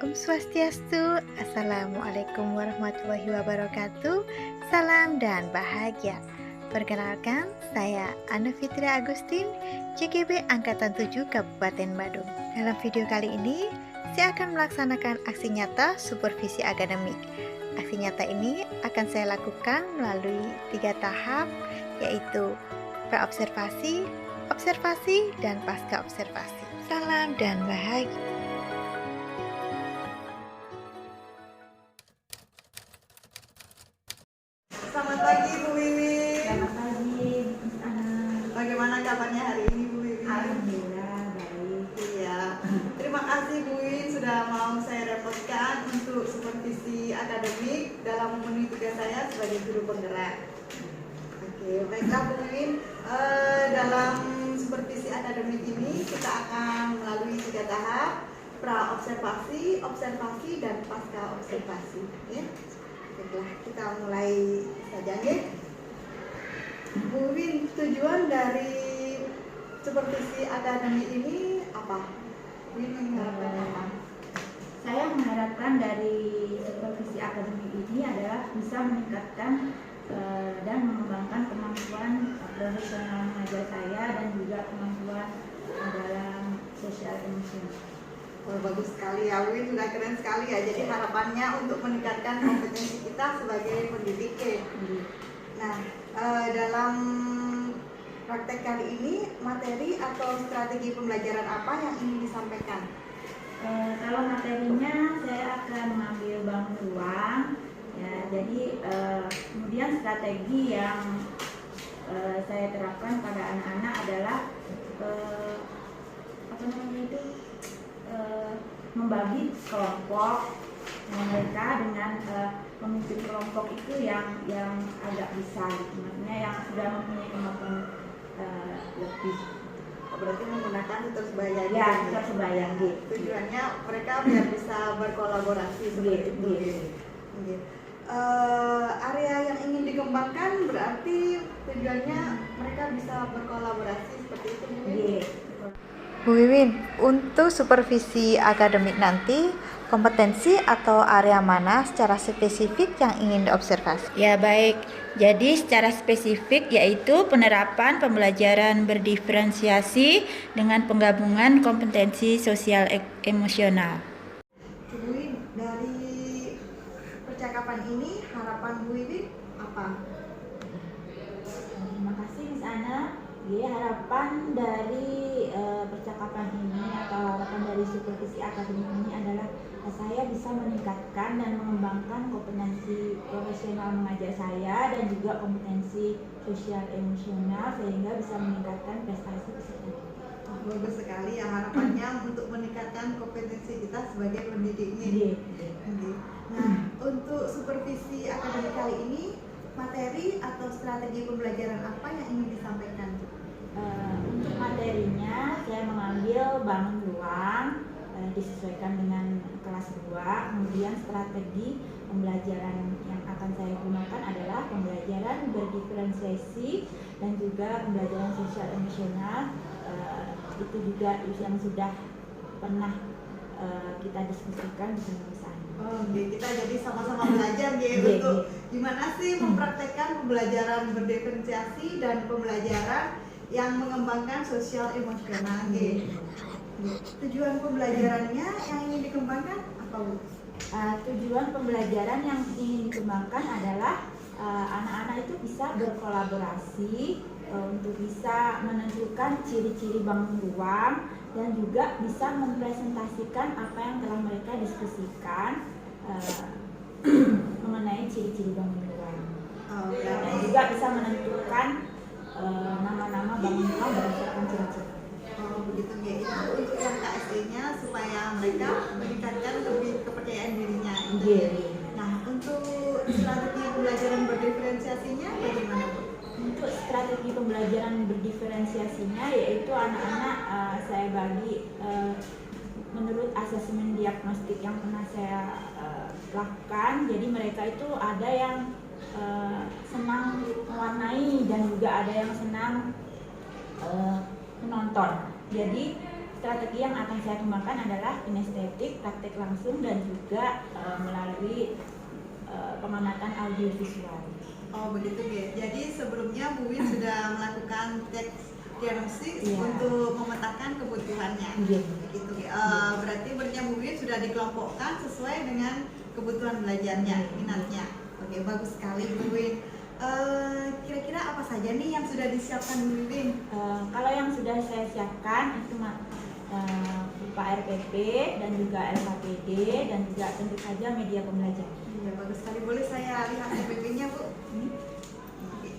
Om Swastiastu, Assalamualaikum warahmatullahi wabarakatuh. Salam dan bahagia. Perkenalkan, saya Anna Fitri Agustin, CGB Angkatan 7 Kabupaten Badung. Dalam video kali ini, saya akan melaksanakan aksi nyata supervisi akademik. Aksi nyata ini akan saya lakukan melalui 3 tahap, yaitu praobservasi, observasi, dan pasca observasi. Salam dan bahagia. Selamat pagi Bu Wiwi. Selamat pagi, Miss Ana. Bagaimana kabarnya hari ini Bu Wiwi? Alhamdulillah baik. Iya. Terima kasih Bu Wiwi sudah mau saya repotkan untuk supervisi akademik dalam memenuhi tugas saya sebagai guru penggerak. Oke, baiklah Bu Wiwi. Dalam supervisi akademik ini kita akan melalui 3 tahap: pra-observasi, observasi, dan pasca observasi. Ya. Baiklah, kita mulai saja ya. Bu Win, tujuan dari supervisi akademik ini apa? Bu Win mengharapkan apa? Saya mengharapkan dari supervisi akademik ini adalah bisa meningkatkan dan mengembangkan kemampuan profesional mengajar saya dan juga kemampuan dalam sosial emosional. Oh, bagus sekali ya, Win sudah keren sekali ya. Jadi harapannya untuk meningkatkan kompetensi kita sebagai pendidik ya. Nah, dalam praktek kali ini materi atau strategi pembelajaran apa yang ingin disampaikan? Kalau materinya saya akan mengambil bangun ruang, ya. Jadi kemudian strategi yang saya terapkan pada anak-anak adalah membagi kelompok mereka dengan pemimpin kelompok itu yang agak bisa, gitu. Maksudnya yang sudah mempunyai kemampuan lebih. Berarti menggunakan tutor sebaya. Ya, tutor sebaya gitu. Tujuannya mereka biar bisa berkolaborasi seperti itu. Gitu. Area yang ingin dikembangkan berarti tujuannya mereka bisa berkolaborasi seperti itu. Bu Wiwin, untuk supervisi akademik nanti, kompetensi atau area mana secara spesifik yang ingin diobservasi? Ya baik, jadi secara spesifik yaitu penerapan pembelajaran berdiferensiasi dengan penggabungan kompetensi sosial emosional. Bu Wiwin, dari percakapan ini harapan Bu Wiwin apa? Terima kasih Miss Ana. Jadi harapan dari percakapan ini atau harapan dari supervisi akademik ini adalah saya bisa meningkatkan dan mengembangkan kompetensi profesional mengajar saya dan juga kompetensi sosial emosional sehingga bisa meningkatkan prestasi peserta. Bagus sekali ya, harapannya untuk meningkatkan kompetensi kita sebagai pendidiknya. Nah, untuk supervisi akademik kali ini, materi atau strategi pembelajaran apa yang ingin disampaikan? Untuk materinya saya mengambil bangun ruang disesuaikan dengan kelas 2. Kemudian strategi pembelajaran yang akan saya gunakan adalah pembelajaran berdiferensiasi dan juga pembelajaran sosial emosional. Itu juga yang sudah pernah kita diskusikan bersama. Kita jadi sama-sama belajar untuk gimana sih mempraktekkan pembelajaran berdiferensiasi dan pembelajaran yang mengembangkan sosial emosional. Tujuan pembelajarannya yang ingin dikembangkan apa, Bu? Tujuan pembelajaran yang ingin dikembangkan adalah anak-anak itu bisa berkolaborasi untuk bisa menentukan ciri-ciri bangun ruang dan juga bisa mempresentasikan apa yang telah mereka diskusikan mengenai ciri-ciri bangun ruang. Dan juga bisa menentukan nama-nama bangun ruang berdasarkan ciri-ciri. Begitu ya, itu untuk yang KSD-nya supaya mereka meningkatkan lebih kepercayaan dirinya. Nah, untuk strategi pembelajaran berdiferensiasinya bagaimana, Bu? Untuk strategi pembelajaran berdiferensiasinya yaitu anak-anak saya bagi menurut asesmen diagnostik yang pernah saya lakukan. Jadi mereka itu ada yang senang mewarnai dan juga ada yang senang menonton. Jadi strategi yang akan saya kembangkan adalah kinestetik, praktek langsung, dan juga melalui pengamatan audiovisual. Oh begitu ya. Jadi sebelumnya Bu Win sudah melakukan teks diagnosis Iya. untuk memetakan kebutuhannya. Iya. Begitu ya. Berarti berarti Bu Win sudah dikelompokkan sesuai dengan kebutuhan belajarnya, minatnya. Oke, bagus sekali Bu Win. Kira-kira apa saja nih yang sudah disiapkan Bu Win? Kalau yang sudah saya siapkan itu berupa RPP dan juga LKPD dan juga tentu saja media pembelajaran. Iya, bagus sekali. Boleh saya lihat RPP-nya, Bu? Oke.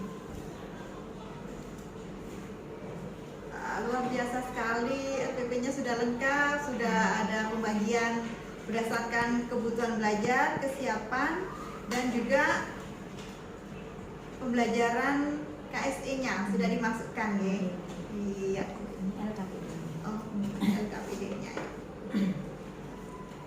Luar biasa sekali, RPP-nya sudah lengkap, sudah ada pembagian berdasarkan kebutuhan belajar, kesiapan, dan juga pembelajaran KSE-nya sudah dimasukkan ya. Iya. Ini LKPD. Oh, LKPD-nya.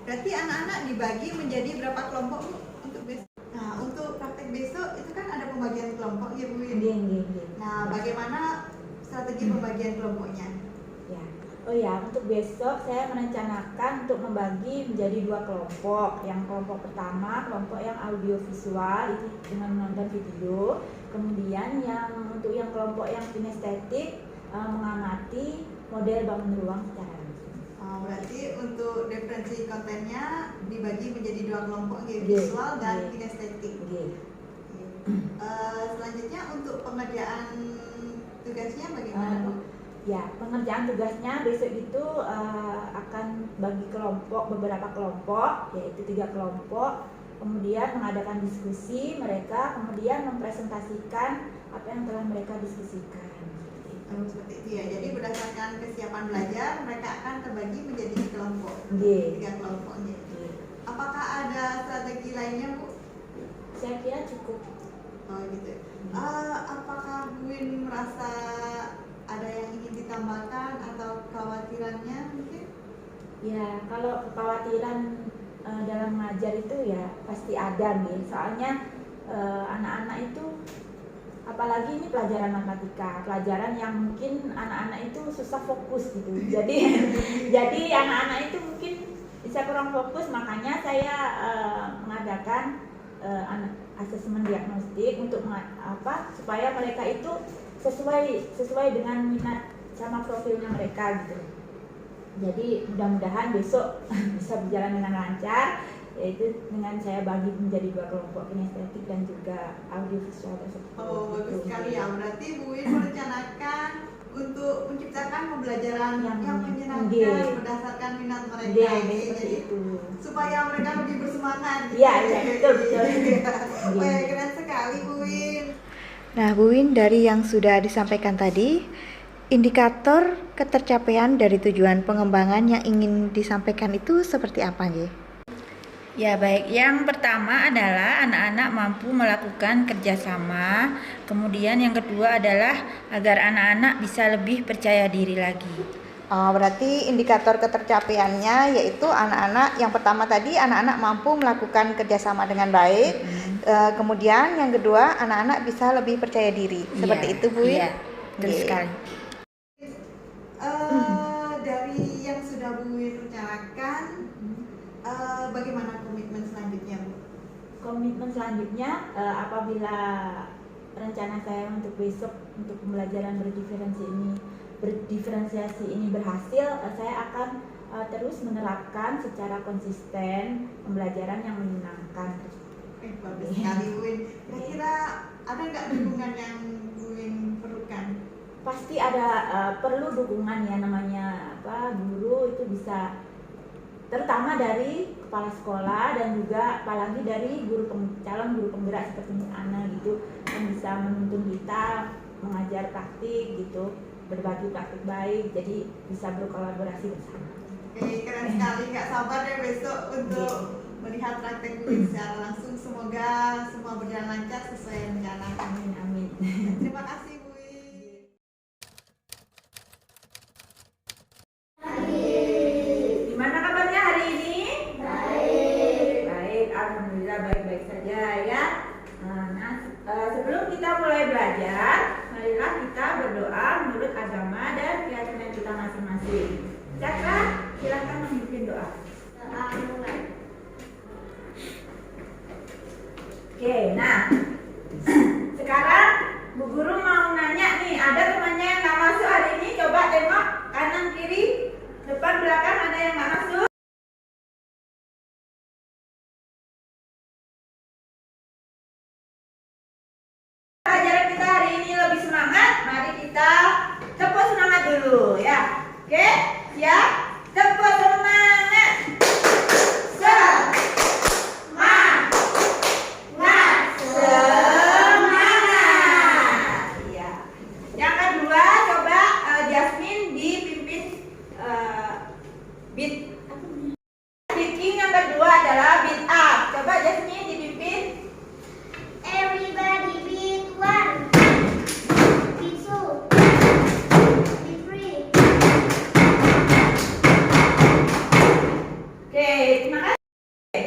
Berarti anak-anak dibagi menjadi berapa kelompok, Bu? Untuk besok. Nah, untuk praktek besok itu kan ada pembagian kelompok ya, Bu Win. Iya. Nah, bagaimana strategi pembagian kelompoknya? Ya. Oh ya, untuk besok saya merencanakan untuk membagi menjadi 2 kelompok. Yang kelompok pertama, kelompok yang audiovisual itu dengan menonton video. Kemudian untuk yang kelompok yang kinestetik mengamati model bangun ruang secara langsung. Berarti untuk diferensi kontennya dibagi menjadi 2 kelompok, ya, Iya. visual dan Iya. kinestetik. Oke. Selanjutnya untuk pengerjaan tugasnya bagaimana, Bu? Ya, pengerjaan tugasnya besok itu akan bagi beberapa kelompok, yaitu 3 kelompok. Kemudian mengadakan diskusi mereka, kemudian mempresentasikan apa yang telah mereka diskusikan. Seperti itu ya. Jadi berdasarkan kesiapan belajar, mereka akan terbagi menjadi kelompok. Oke. 3 kelompoknya. Oke. Apakah ada strategi lainnya, Bu? Saya kira cukup. Oh gitu. Apakah Bu Win merasa ada yang ingin ditambahkan atau kekhawatirannya mungkin? Ya, kalau kekhawatiran dalam mengajar itu ya pasti ada nih. Soalnya anak-anak itu, apalagi ini pelajaran matematika, pelajaran yang mungkin anak-anak itu susah fokus gitu. Jadi anak-anak itu mungkin bisa kurang fokus, makanya saya mengadakan asesmen diagnostik untuk supaya mereka itu sesuai dengan minat sama profilnya mereka gitu. Jadi mudah-mudahan besok bisa berjalan dengan lancar, yaitu dengan saya bagi menjadi 2 kelompok, kinestetik dan juga audiovisual tersebut. Oh bagus sekali ya. Berarti Bu Win merencanakan untuk menciptakan pembelajaran yang menyenangkan berdasarkan minat mereka. Jadi supaya mereka lebih bersemangat. Iya, betul. Wah, keren sekali Bu Win. Nah, Bu Win, dari yang sudah disampaikan tadi, indikator ketercapaian dari tujuan pengembangan yang ingin disampaikan itu seperti apa, nggih? Ya baik, yang pertama adalah anak-anak mampu melakukan kerjasama. Kemudian yang kedua adalah agar anak-anak bisa lebih percaya diri lagi. Berarti indikator ketercapaiannya yaitu anak-anak, yang pertama tadi anak-anak mampu melakukan kerjasama dengan baik. Kemudian yang kedua anak-anak bisa lebih percaya diri. Seperti itu, Bu Win? Iya, betul Oke. sekali. Dari yang sudah Bu Win rencanakan, bagaimana komitmen selanjutnya, Bu? Komitmen selanjutnya apabila rencana saya untuk besok untuk pembelajaran berdiferensiasi ini berhasil, saya akan terus menerapkan secara konsisten pembelajaran yang menyenangkan. Bagus sekali Bu Win. Kira-kira ada nggak dukungan yang Bu Win perlukan? Pasti ada perlu dukungan ya, namanya guru itu bisa, terutama dari kepala sekolah dan juga apalagi dari calon guru penggerak seperti Ana gitu, yang bisa menuntun kita mengajar praktik gitu, berbagi praktik baik, jadi bisa berkolaborasi bersama. Oke, keren sekali. Nggak sabar ya besok untuk melihat praktek Bu Win secara langsung. Semoga semua berjalan lancar sesuai rencana. Amin, amin. Terima kasih Bu Win. Gimana kabarnya hari ini? Baik, alhamdulillah baik-baik saja ya. Sebelum kita mulai belajar, marilah kita berdoa menurut agama dan keyakinan kita masing-masing. Cakra, silakan memimpin doa. Oke, nah sekarang Bu Guru mau nanya nih, ada temannya yang nggak masuk hari ini, coba tengok kanan kiri, depan belakang ada yang nggak masuk. Pelajaran kita hari ini lebih semangat, mari kita tepuk semangat dulu ya. Oke, siap? Tepuk semangat. Yang kedua, coba Jasmine dipimpin beat. Speaking yang kedua adalah beat up. Coba Jasmine dipimpin. Everybody beat one, beat two, beat three. Oke, terima kasih.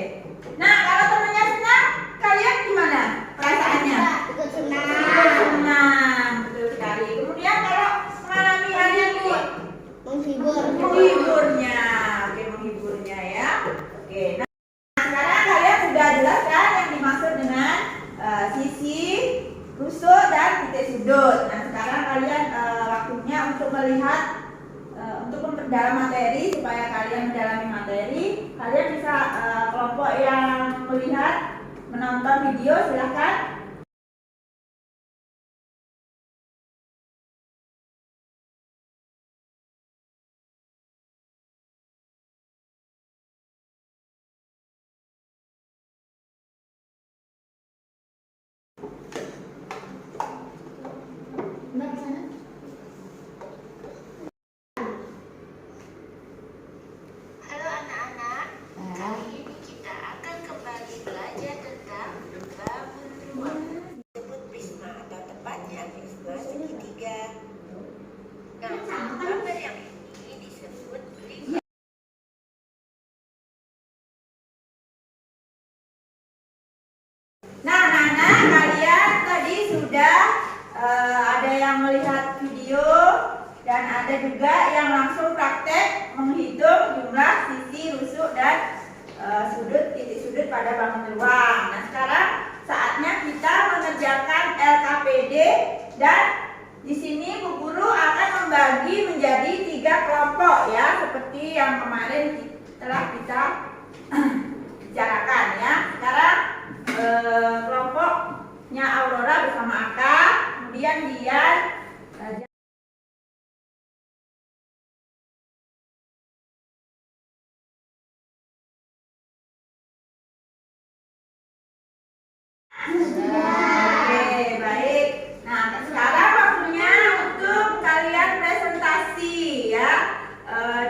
Nah, kalau temennya senang, kalian gimana perasaannya? Ikut senang. Senang, betul sekali. Kemudian kalau mengalami hal yang Menghibur. menghiburnya, oke, menghiburnya ya. Oke, nah sekarang kalian sudah jelas kan yang dimaksud dengan sisi, rusuk dan titik sudut. Nah sekarang kalian waktunya untuk melihat, untuk memperdalam materi. Supaya kalian mendalami materi, kalian bisa kelompok yang melihat, menonton video, silahkan. Mbak di sana. Halo anak-anak. Kali ini kita akan kembali belajar tentang bangun rumah. Disebut prisma atau tepatnya prisma segitiga. Nah, gambar yang ini disebut prisma. Nah, anak-anak, kalian tadi sudah ada yang melihat video dan ada juga yang langsung praktek menghitung jumlah sisi, rusuk dan sudut, titik sudut pada bangun ruang. Nah, sekarang saatnya kita mengerjakan LKPD dan di sini Bu Guru akan membagi menjadi 3 kelompok ya, seperti yang kemarin telah kita bicarakan ya. Sekarang kelompoknya Aurora bersama Aka, kemudian Dian, oke, baik. Nah, sekarang waktunya untuk kalian presentasi ya.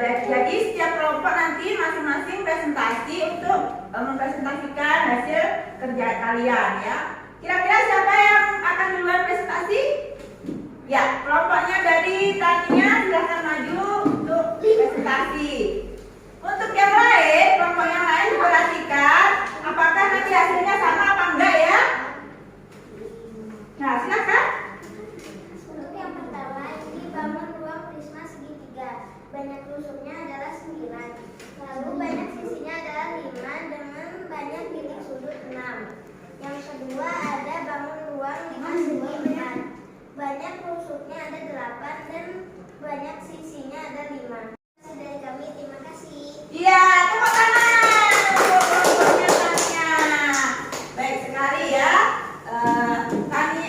Jadi setiap kelompok nanti masing-masing presentasi untuk mempresentasikan hasil kerja kalian ya. Kira-kira siapa yang akan duluan presentasi? Ya, kelompoknya dari tadinya silahkan maju untuk presentasi. Untuk yang lain, kelompok yang lain perhatikan apakah nanti hasilnya sama apa enggak ya. Nah, silakan. Untuk yang pertama, ini bangun ruang prisma segitiga. Banyak rusuknya adalah 9. Lalu banyak sisinya adalah 5 dengan banyak titik sudut 6. Yang kedua ada bangun ruang 5 segi 4. Banyak rusuknya ada 8 dan banyak sisinya ada 5. Dari kami, terima kasih. Iya, tepuk tangan untuk kelompoknya Tania. Baik sekali ya.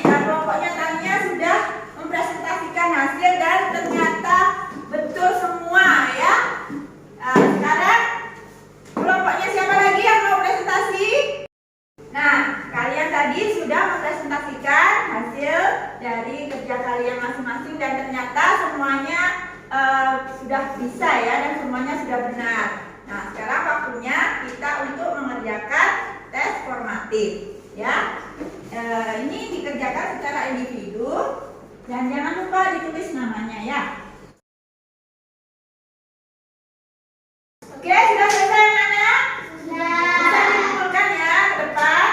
Kelompoknya Tania sudah mempresentasikan hasil dan ternyata betul semua ya. Sekarang kelompoknya siapa lagi yang mau presentasi? Nah, kalian tadi sudah mempresentasikan hasil dari kerja kalian masing-masing dan ternyata semuanya sudah bisa ya, dan semuanya sudah benar. Nah, sekarang waktunya kita untuk mengerjakan tes formatif ya. Ini dikerjakan secara individu dan jangan lupa ditulis namanya ya. Oke, sudah selesai anak-anak? Bisa dikumpulkan ya ke depan.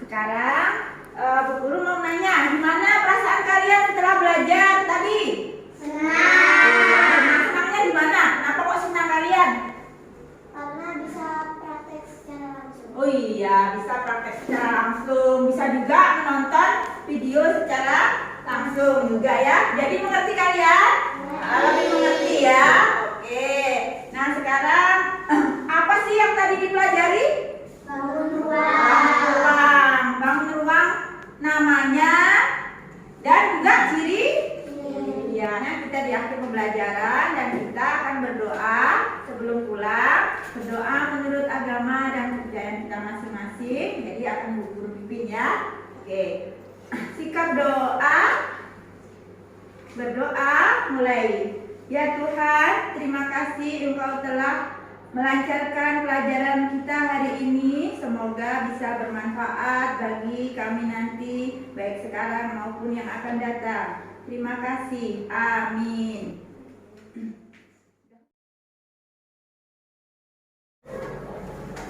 Sekarang Bu Guru mau nanya, gimana perasaan kalian setelah belajar tadi? Senang. ya. Jadi mengerti kalian? Lebih mengerti ya. Oke. Nah sekarang apa sih yang tadi dipelajari? Bangun Bangun ruang. ruang. Bangun ruang namanya dan juga ciri. Ya, nah kita di akhir pembelajaran dan kita akan berdoa sebelum pulang. Berdoa menurut agama dan kepercayaan kita masing-masing. Jadi akan guru pimpin ya. Oke. Sikap doa. Berdoa mulai. Ya Tuhan, terima kasih Engkau telah melancarkan pelajaran kita hari ini. Semoga bisa bermanfaat bagi kami nanti, baik sekarang maupun yang akan datang. Terima kasih. Amin.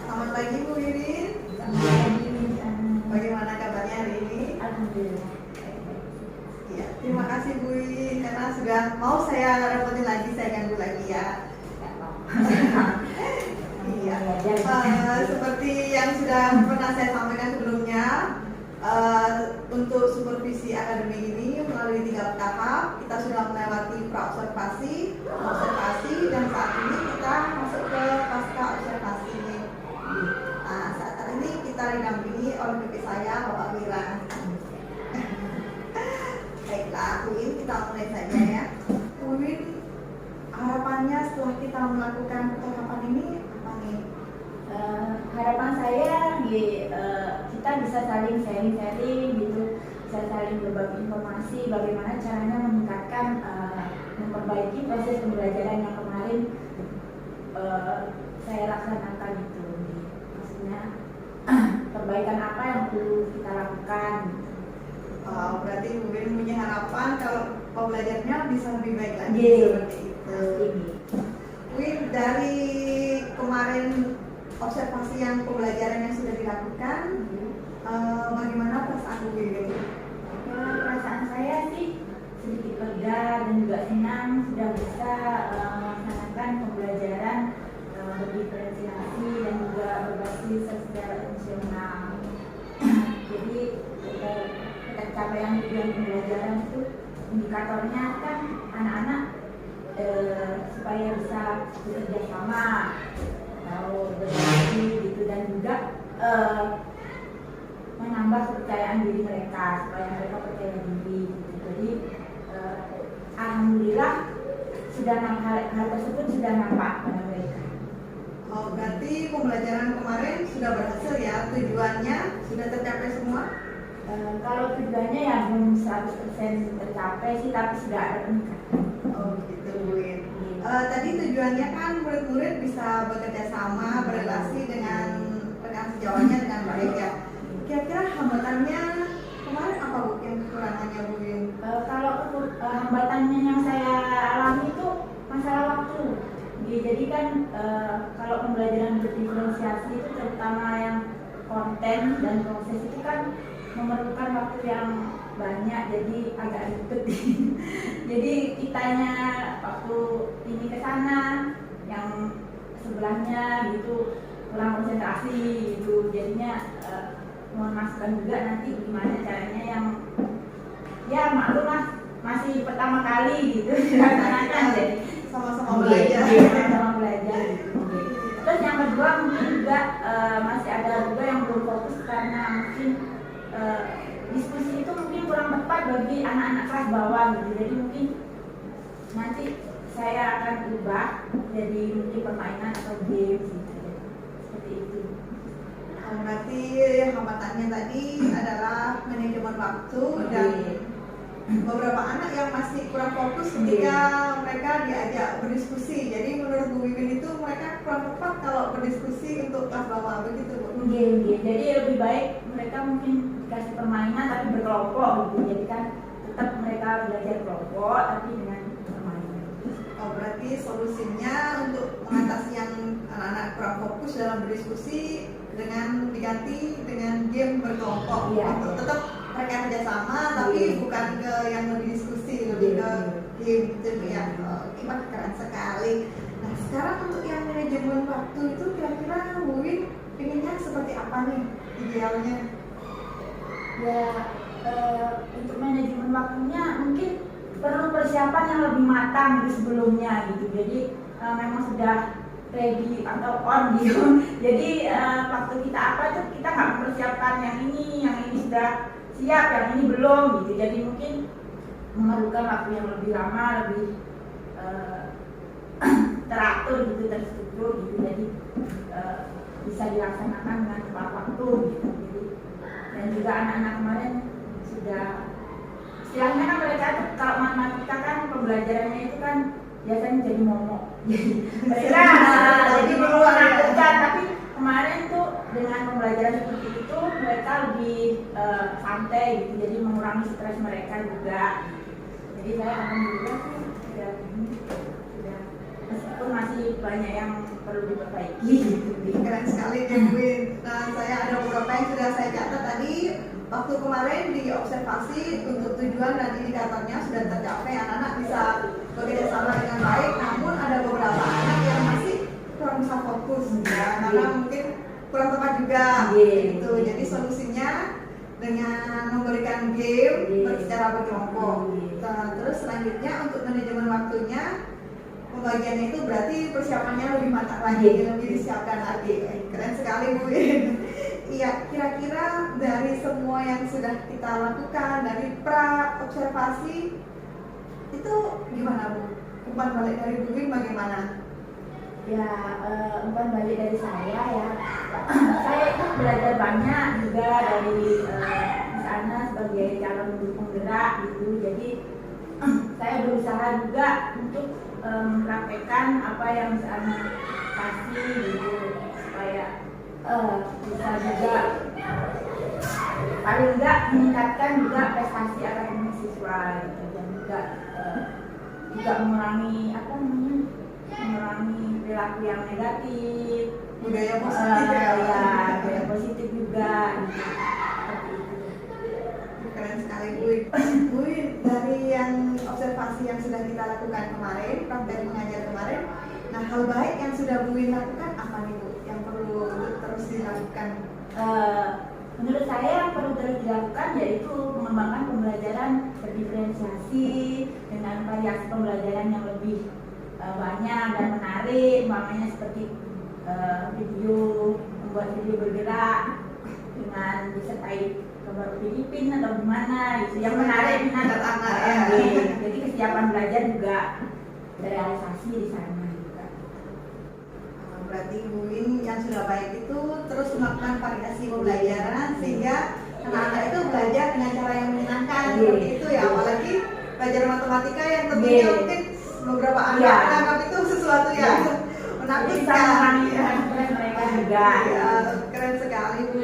Selamat pagi Bu Wiwin. Bagaimana kabarnya hari ini? Alhamdulillah. Iya, terima kasih Bu Wiwin karena sudah mau saya repotin lagi, saya ganggu lagi ya. Iya, seperti yang sudah pernah saya sampaikan sebelumnya, untuk supervisi akademik ini melalui 3 tahap. Kita sudah melewati praobservasi, observasi, dan saat ini kita masuk ke pasca observasi. Nah, saat ini kita didampingi oleh PP saya, Bapak Wira. Baiklah, Bu Win, kita mulai saja ya. Bu Win, harapannya setelah kita melakukan tahapan ini apa nih? Harapan saya kita bisa saling sharing-sharing gitu, bisa saling berbagi informasi bagaimana caranya meningkatkan, memperbaiki proses pembelajaran yang kemarin saya laksanakan itu. Maksudnya perbaikan apa yang perlu kita lakukan. Berarti Bu Win punya harapan kalau pembelajarannya bisa lebih baik lagi Iya. seperti itu. Bu Win, dari kemarin observasi yang pembelajaran yang sudah dilakukan, bagaimana perasaan Bu Win? Perasaan saya sih sedikit lega dan juga senang sudah bisa melaksanakan pembelajaran berdiferensiasi dan juga berbasis secara emosional. Jadi pencapaian tujuan pembelajaran itu indikatornya kan anak-anak supaya bisa bekerja sama, atau berbagi gitu, dan juga menambah kepercayaan diri mereka supaya mereka percaya diri gitu. Jadi alhamdulillah sudah hal tersebut sudah nampak pada mereka. Berarti pembelajaran kemarin sudah berhasil ya, tujuannya sudah tercapai semua? Kalau tujuannya ya belum 100% tercapai sih, tapi sudah ada peningkatan. Oh gitu Bu Win. Tadi tujuannya kan murid-murid bisa bekerja sama, berrelasi dengan rekan sejawatnya dengan baik ya. Kira-kira hambatannya kemarin apa Bu, yang kekurangannya Bu Win? Kalau hambatannya yang saya alami itu masalah waktu. Jadi kan kalau pembelajaran berdiferensiasi itu terutama yang konten dan proses itu kan memerlukan waktu yang banyak, jadi agak ribet. Jadi kitanya waktu ini ke sana, yang sebelahnya gitu kurang konsentrasi gitu. Jadinya mohon masukan juga nanti gimana caranya yang ya maklum lah masih pertama kali gitu dilaksanakan, jadi Sama-sama belajar. sama belajar gitu. Terus yang kedua mungkin juga masih ada juga yang belum fokus karena mungkin diskusi itu mungkin kurang tepat bagi anak-anak kelas bawah gitu. Jadi mungkin nanti saya akan ubah jadi mungkin permainan atau games gitu. Seperti itu. Berarti hambatannya tadi adalah manajemen waktu dan beberapa anak yang masih kurang fokus ketika mereka diajak berdiskusi. Jadi menurut Bu Wiwin itu mereka kurang tepat kalau berdiskusi untuk kelas bawah, begitu Bu? Jadi lebih baik mereka mungkin dikasih permainan tapi berkelompok gitu. Jadi kan tetap mereka belajar kelompok tapi dengan permainan. Berarti solusinya untuk mengatasi yang anak-anak kurang fokus dalam berdiskusi dengan diganti dengan game berkelompok. Iya. Gitu. Tetap mereka kerjasama tapi bukan ke yang berdiskusi, lebih ke game gitu ya. Oke, keren sekali. Nah sekarang untuk yang manajemen waktu itu kira-kira Bu Win pinginnya seperti apa nih idealnya? Ya untuk manajemen waktunya mungkin perlu persiapan yang lebih matang gitu sebelumnya gitu. Jadi memang sudah ready atau on gitu. Jadi waktu kita apa tuh kita nggak mempersiapkan yang ini sudah siap, yang ini belum gitu. Jadi mungkin memerlukan waktu yang lebih lama, lebih teratur gitu, terstruktur gitu. Jadi bisa dilaksanakan dengan tepat waktu gitu. Jadi, dan juga anak-anak kemarin sudah istilahnya kan mereka tuh, kalau matematika kan pembelajarannya itu kan biasanya jadi momok. Jadi mereka jadi menakutkan, tapi kemarin tuh dengan pembelajaran seperti itu mereka lebih santai gitu, jadi mengurangi stres mereka juga. Jadi saya alhamdulillah sudah meskipun masih banyak yang perlu diperbaiki gitu. Keren sekali ya Bu. Nah, saya ada beberapa yang sudah saya catat tadi. Waktu kemarin di observasi untuk tujuan dan indikatornya sudah tercapai, anak-anak bisa bekerja sama dengan baik. Namun ada beberapa anak yang masih kurang bisa fokus ya, karena mungkin kurang tepat juga gitu. Jadi solusinya dengan memberikan game secara berkelompok. Nah, terus selanjutnya untuk manajemen waktunya, pembagiannya itu berarti persiapannya lebih matang lagi, lebih disiapkan lagi. Keren sekali Bu. Iya, kira-kira dari semua yang sudah kita lakukan, dari pra observasi itu gimana Bu? Umpan balik dari Bu bagaimana? Ya, umpan balik dari saya ya. Saya itu belajar banyak juga dari Miss Ana sebagai calon guru penggerak gitu. Jadi saya berusaha juga untuk mempraktekkan apa yang Miss Ana kasih gitu, supaya bisa juga paling enggak meningkatkan juga prestasi akademik siswa gitu. Dan juga mengurangi mengurangi perilaku yang negatif, Budaya positif ya. budaya positif juga gitu. Keren sekali Bu. Bu, dari yang observasi yang sudah kita lakukan kemarin, praktek mengajar kemarin, nah hal baik yang sudah Bu lakukan apa nih Bu yang perlu terus dilakukan? Menurut saya yang perlu terus dilakukan yaitu mengembangkan pembelajaran berdiferensiasi dengan variasi pembelajaran yang lebih banyak dan menarik, umpamanya seperti video, membuat video bergerak dengan disertai gambar Filipin atau gimana gitu, yang menarik minat anak ya. Jadi kesiapan belajar juga terrealisasi di sana juga. Berarti Bu yang sudah baik itu terus melakukan variasi pembelajaran sehingga anak-anak itu belajar dengan cara yang menyenangkan seperti itu ya, apalagi belajar matematika yang tentunya mungkin beberapa anak menganggap itu sesuatu yang menakutkan ya. Mereka juga Ya, keren sekali Bu.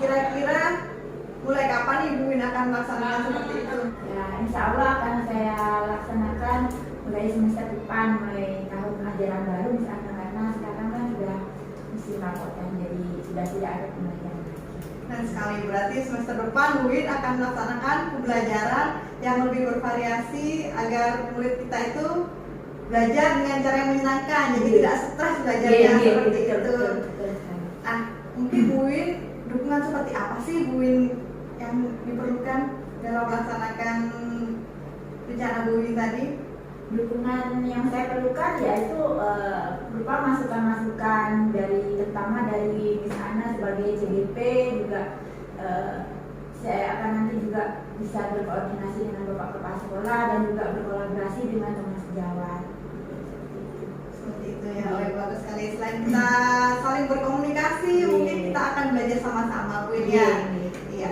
Kira-kira mulai kapan nih Bu akan melaksanakan seperti itu? ya, insya Allah akan saya laksanakan mulai semester depan, mulai tahun ajaran baru misalkan, karena sekarang kan sudah musim rapotan, jadi sudah tidak ada pembelajaran lagi. Dan sekali berarti semester depan Bu akan melaksanakan pembelajaran yang lebih bervariasi agar murid kita itu belajar dengan cara yang menyenangkan, jadi tidak stres belajarnya seperti itu. Ah, mungkin Bu dukungan seperti apa sih Bu yang diperlukan dalam melaksanakan rencana Bu tadi? Dukungan yang saya perlukan yaitu berupa masukan-masukan terutama dari Miss Ana sebagai CGP juga. Saya akan nanti juga bisa berkoordinasi dengan Bapak Kepala Sekolah dan juga berkolaborasi dengan teman sejawat. Seperti itu ya, bagus sekali. Selain kita saling berkomunikasi, mungkin kita akan belajar sama-sama Bu ya. Iya.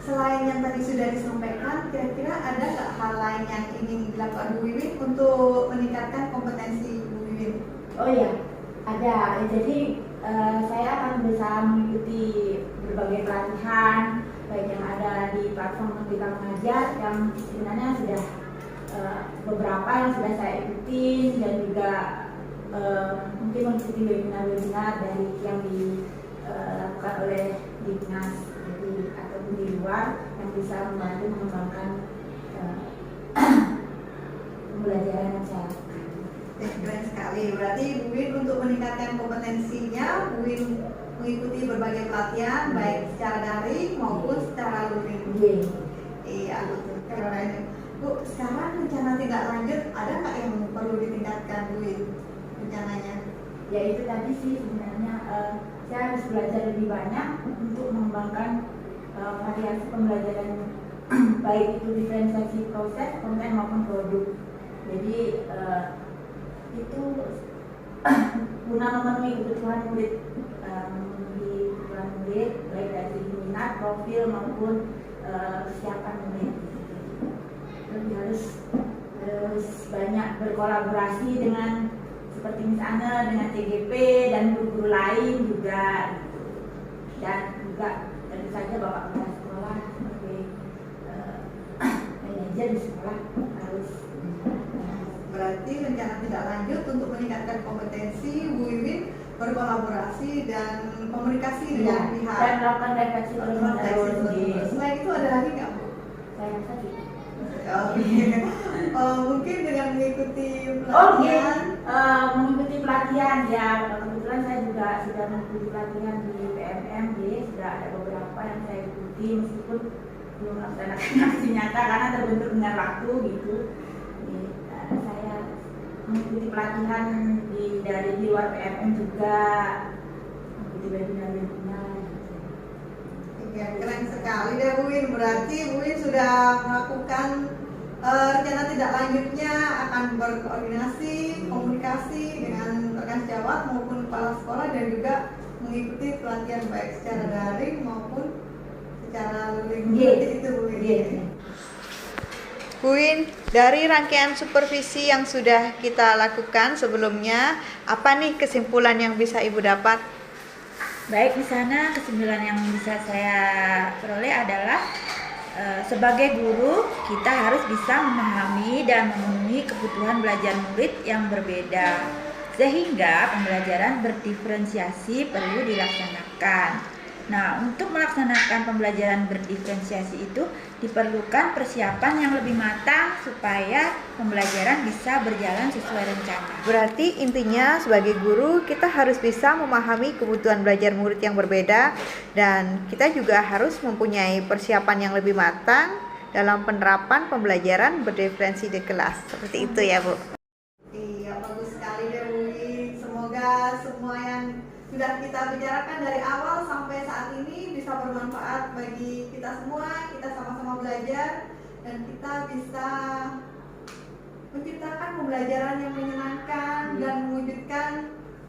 Selain yang tadi sudah disampaikan, kira-kira ada nggak hal lain yang ingin dilakukan Bu Wiwin untuk meningkatkan kompetensi Bu Wiwin? Oh iya, ada. Jadi saya akan berusaha mengikuti berbagai pelatihan, baik yang ada di platform Merdeka Mengajar yang sebenarnya sudah beberapa yang sudah saya ikutin, dan juga mungkin mengikuti webinar-webinar dari yang dilakukan oleh Dinas, jadi ataupun di luar yang bisa membantu mengembangkan pembelajaran yang saya lakukan. Keren sekali. Berarti Bu Win untuk meningkatkan kompetensinya, Bu Win mengikuti berbagai pelatihan baik secara daring maupun secara luring. Iya, keren. Bu, sekarang rencana tindak lanjut ada nggak yang perlu ditingkatkan, Bu Win? Rencananya? Ya itu tadi sih sebenarnya saya harus belajar lebih banyak untuk mengembangkan variasi pembelajaran baik itu diferensiasi proses, konten maupun produk. Jadi itu guna memenuhi kebutuhan murid, baik dari segi minat, profil maupun kesiapan murid. Jadi harus banyak berkolaborasi dengan seperti misalnya dengan TGP dan guru-guru lain juga gitu. Dan juga tentu saja bapak kepala sekolah sebagai manajer di sekolah harus Berarti rencana tindak lanjut untuk meningkatkan kompetensi Bu Wiwin berkolaborasi dan komunikasi dengan pihak dan melakukan refleksi terus. Selain itu ada lagi nggak, Bu? Saya rasa gitu. Mungkin dengan mengikuti Oh iya, pelatihan. mengikuti pelatihan ya. Kebetulan saya juga sudah mengikuti pelatihan di PMM, jadi sudah ada beberapa yang saya ikuti meskipun belum melaksanakan aksi nyata karena terbentur dengan waktu gitu. Jadi, saya mengikuti pelatihan dari di luar PMM juga, mengikuti webinar-webinar. Ya, keren sekali deh Bu Win. Berarti Bu Win sudah melakukan rencana tindak lanjutnya akan berkoordinasi, komunikasi dengan rekan sejawat maupun kepala sekolah dan juga mengikuti pelatihan baik secara daring maupun secara luring. Seperti itu Bu Win. Bu Win, dari rangkaian supervisi yang sudah kita lakukan sebelumnya, apa nih kesimpulan yang bisa Ibu dapat? Baik, di sana kesimpulan yang bisa saya peroleh adalah sebagai guru kita harus bisa memahami dan memenuhi kebutuhan belajar murid yang berbeda sehingga pembelajaran berdiferensiasi perlu dilaksanakan. Nah, untuk melaksanakan pembelajaran berdiferensiasi itu diperlukan persiapan yang lebih matang supaya pembelajaran bisa berjalan sesuai rencana. Berarti intinya sebagai guru kita harus bisa memahami kebutuhan belajar murid yang berbeda dan kita juga harus mempunyai persiapan yang lebih matang dalam penerapan pembelajaran berdiferensi di kelas. Seperti itu ya, Bu. Iya, bagus sekali deh Bu Win. Semoga semua yang sudah kita bicarakan dari awal sampai saat ini bisa bermanfaat bagi kita semua. Kita sama-sama belajar dan kita bisa menciptakan pembelajaran yang menyenangkan dan mewujudkan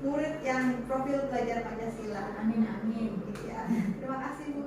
murid yang profil belajar Pancasila. Amin, amin. Ya. Terima kasih Bu